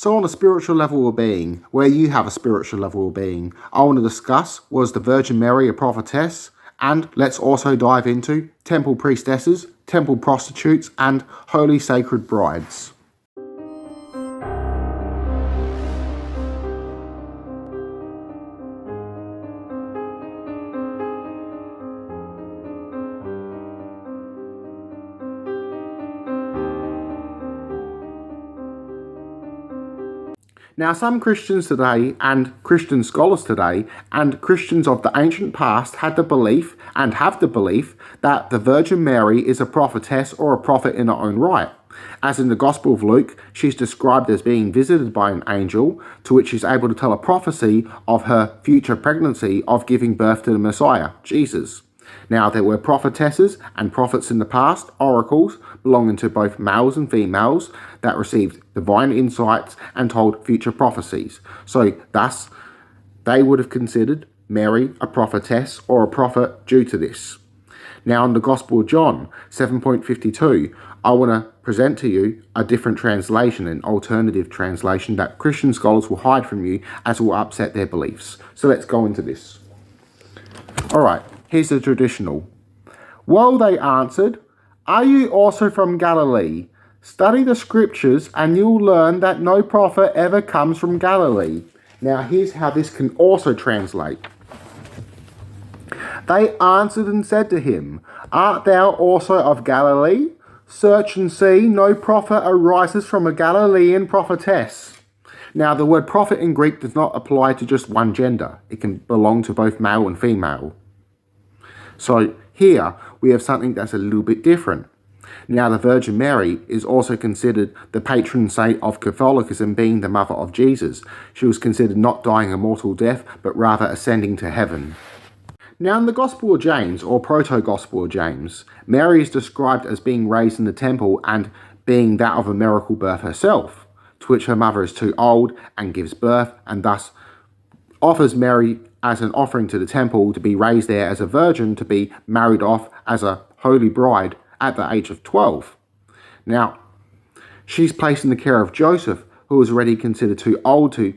So on a spiritual level of being, where you have a spiritual level of being, I want to discuss, was the Virgin Mary a prophetess? And let's also dive into temple priestesses, temple prostitutes, and holy sacred brides. Now, some Christians today and Christian scholars today and Christians of the ancient past had the belief and have the belief that the Virgin Mary is a prophetess or a prophet in her own right. As in the Gospel of Luke, she's described as being visited by an angel, to which she's able to tell a prophecy of her future pregnancy of giving birth to the Messiah, Jesus. Now, there were prophetesses and prophets in the past, oracles, belonging to both males and females, that received divine insights and told future prophecies. So, thus, they would have considered Mary a prophetess or a prophet due to this. Now, in the Gospel of John 7.52, I want to present to you a different translation, an alternative translation that Christian scholars will hide from you as will upset their beliefs. So let's go into this. Alright, here's the traditional. Well, they answered, "Are you also from Galilee? Study the scriptures and you'll learn that no prophet ever comes from Galilee." Now, here's how this can also translate. They answered and said to him, "Art thou also of Galilee? Search and see, no prophet arises from a Galilean prophetess." Now, the word prophet in Greek does not apply to just one gender. It can belong to both male and female. So here we have something that's a little bit different. Now, the Virgin Mary is also considered the patron saint of Catholicism, being the mother of Jesus. She was considered not dying a mortal death, but rather ascending to heaven. Now, in the Gospel of James, or Proto-Gospel of James, Mary is described as being raised in the temple and being that of a miracle birth herself, to which her mother is too old and gives birth, and thus offers Mary as an offering to the temple to be raised there as a virgin, to be married off as a holy bride at the age of 12. Now, she's placed in the care of Joseph, who is already considered too old to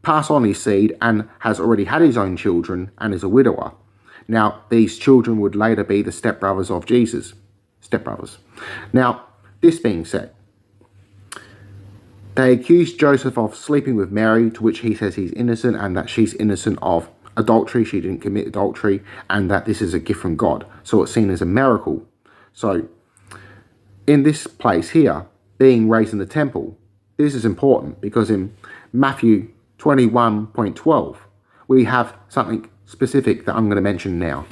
pass on his seed and has already had his own children and is a widower. Now, these children would later be the stepbrothers of Jesus. Stepbrothers. Now, this being said, they accused Joseph of sleeping with Mary, to which he says he's innocent and that she's innocent of adultery. She didn't commit adultery, and that this is a gift from God. So it's seen as a miracle. So, in this place here, being raised in the temple, this is important because in Matthew 21.12, we have something specific that I'm going to mention now.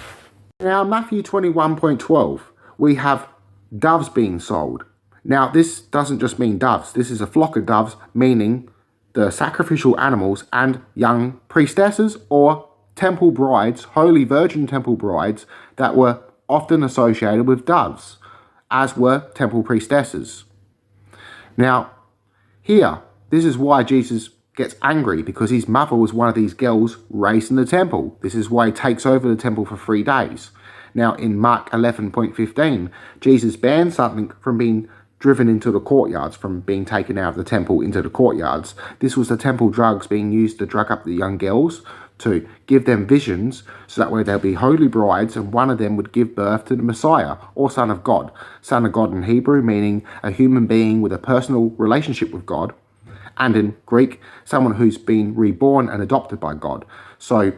Now, Matthew 21.12, we have doves being sold. Now, this doesn't just mean doves. This is a flock of doves, meaning the sacrificial animals and young priestesses or temple brides, holy virgin temple brides, that were often associated with doves, as were temple priestesses. Now, here, this is why Jesus gets angry, because his mother was one of these girls raised in the temple. This is why he takes over the temple for 3 days. Now, in Mark 11.15, Jesus banned something from being driven into the courtyards, from being taken out of the temple into the courtyards. This was the temple drugs being used to drug up the young girls, to give them visions, so that way they'll be holy brides, and one of them would give birth to the Messiah, or Son of God. Son of God in Hebrew, meaning a human being with a personal relationship with God, and in Greek, someone who's been reborn and adopted by God. So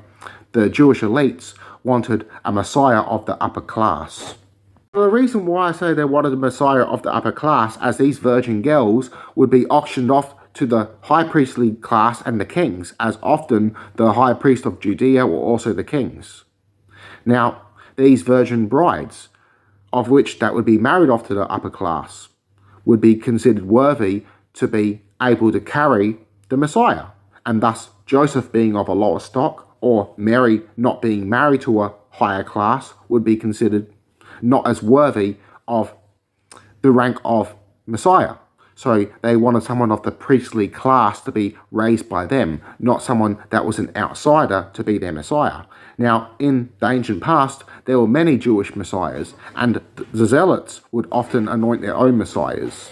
the Jewish elites wanted a Messiah of the upper class. The reason why I say they wanted a Messiah of the upper class, as these virgin girls would be auctioned off to the high priestly class and the kings, as often the high priest of Judea were also the kings. Now, these virgin brides, of which that would be married off to the upper class, would be considered worthy to be able to carry the Messiah, and thus Joseph being of a lower stock, or Mary not being married to a higher class, would be considered not as worthy of the rank of Messiah. So they wanted someone of the priestly class to be raised by them, not someone that was an outsider to be their Messiah. Now, in the ancient past, there were many Jewish Messiahs, and the Zealots would often anoint their own Messiahs.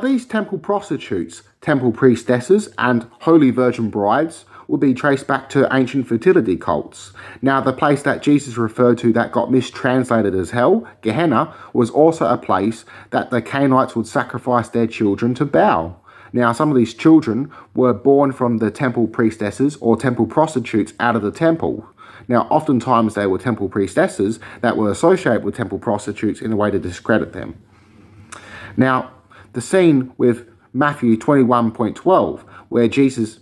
These temple prostitutes, temple priestesses, and holy virgin brides will be traced back to ancient fertility cults. Now, the place that Jesus referred to that got mistranslated as hell, Gehenna, was also a place that the Canaanites would sacrifice their children to Baal. Now, some of these children were born from the temple priestesses or temple prostitutes out of the temple. Now, oftentimes they were temple priestesses that were associated with temple prostitutes in a way to discredit them. Now, the scene with Matthew 21.12, where Jesus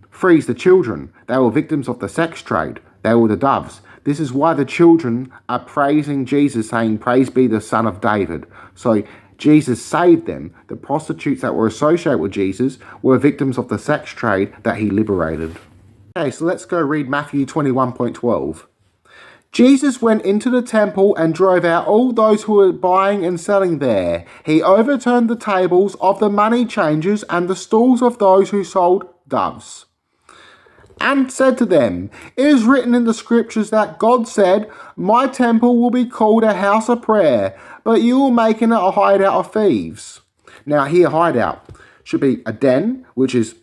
frees the children. They were victims of the sex trade. They were the doves. This is why the children are praising Jesus, saying, "Praise be the Son of David." So Jesus saved them. The prostitutes that were associated with Jesus were victims of the sex trade that he liberated. Okay, so let's go read Matthew 21.12. Jesus went into the temple and drove out all those who were buying and selling there. He overturned the tables of the money changers and the stalls of those who sold doves, and said to them, "It is written in the scriptures that God said, 'My temple will be called a house of prayer, but you will make it a hideout of thieves.'" Now here, hideout should be a den, which is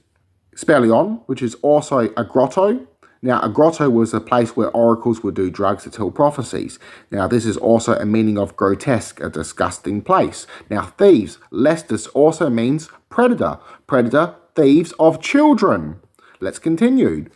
speleon, which is also a grotto. Now, a grotto was a place where oracles would do drugs to tell prophecies. Now, this is also a meaning of grotesque, a disgusting place. Now, thieves, lestus also means predator. Predator, thieves of children. Let's continue.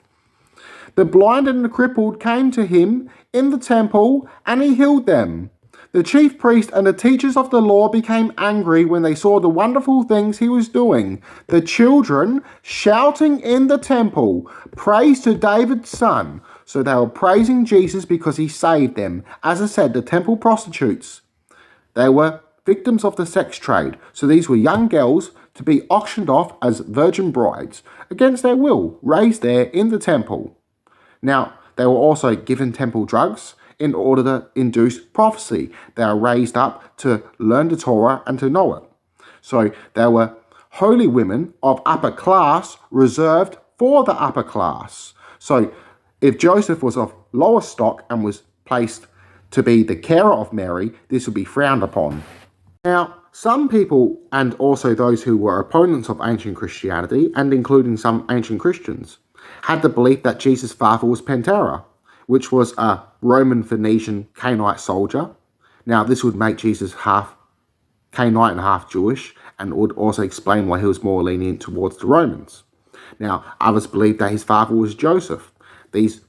The blind and the crippled came to him in the temple, and he healed them. The chief priest and the teachers of the law became angry when they saw the wonderful things he was doing. The children shouting in the temple, "Praise to David's son." So they were praising Jesus because he saved them. As I said, the temple prostitutes, they were victims of the sex trade. So these were young girls to be auctioned off as virgin brides against their will, raised there in the temple. Now, they were also given temple drugs in order to induce prophecy. They are raised up to learn the Torah and to know it. So they were holy women of upper class reserved for the upper class. So if Joseph was of lower stock and was placed to be the carer of Mary, this would be frowned upon. Now, some people, and also those who were opponents of ancient Christianity, and including some ancient Christians, had the belief that Jesus' father was Pantera, which was a Roman Phoenician Canaanite soldier. Now, this would make Jesus half Canaanite and half Jewish, and would also explain why he was more lenient towards the Romans. Now, others believed that his father was Joseph. These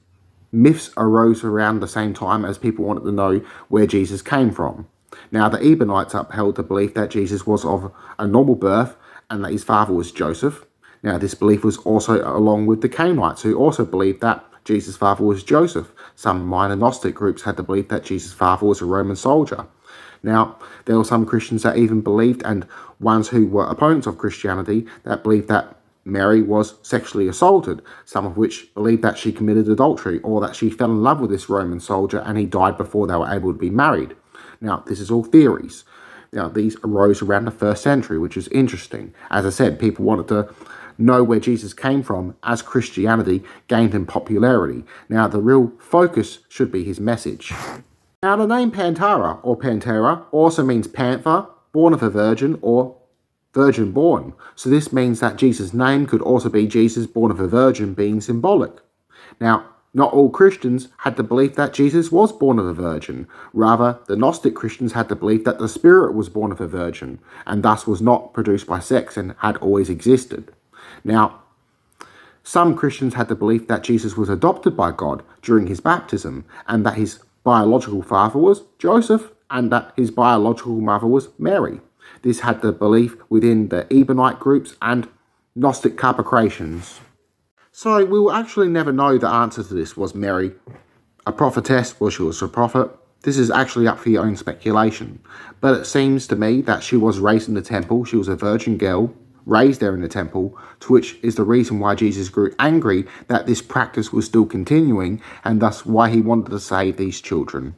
myths arose around the same time as people wanted to know where Jesus came from. Now, the Ebionites upheld the belief that Jesus was of a normal birth and that his father was Joseph. Now, this belief was also along with the Canaanites, who also believed that Jesus' father was Joseph. Some minor Gnostic groups had the belief that Jesus' father was a Roman soldier. Now, there were some Christians that even believed, and ones who were opponents of Christianity, that believed that Mary was sexually assaulted, some of which believed that she committed adultery, or that she fell in love with this Roman soldier and he died before they were able to be married. Now, this is all theories. Now, these arose around the 1st century, which is interesting. As I said, people wanted to know where Jesus came from as Christianity gained in popularity. Now, the real focus should be his message. Now, the name Pantera or Pantera also means panther, born of a virgin, or virgin born. So this means that Jesus' name could also be Jesus born of a virgin, being symbolic. Now, not all Christians had the belief that Jesus was born of a virgin. Rather, the Gnostic Christians had the belief that the Spirit was born of a virgin, and thus was not produced by sex and had always existed. Now, some Christians had the belief that Jesus was adopted by God during his baptism, and that his biological father was Joseph, and that his biological mother was Mary. This had the belief within the Ebionite groups and Gnostic Carpocratians. So we will actually never know the answer to this. Was Mary a prophetess? Was she a prophet? This is actually up for your own speculation. But it seems to me that she was raised in the temple. She was a virgin girl, raised there in the temple, to which is the reason why Jesus grew angry that this practice was still continuing, and thus why he wanted to save these children.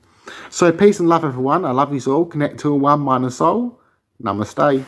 So peace and love, everyone. I love you all. Connect to one minor soul. Namaste.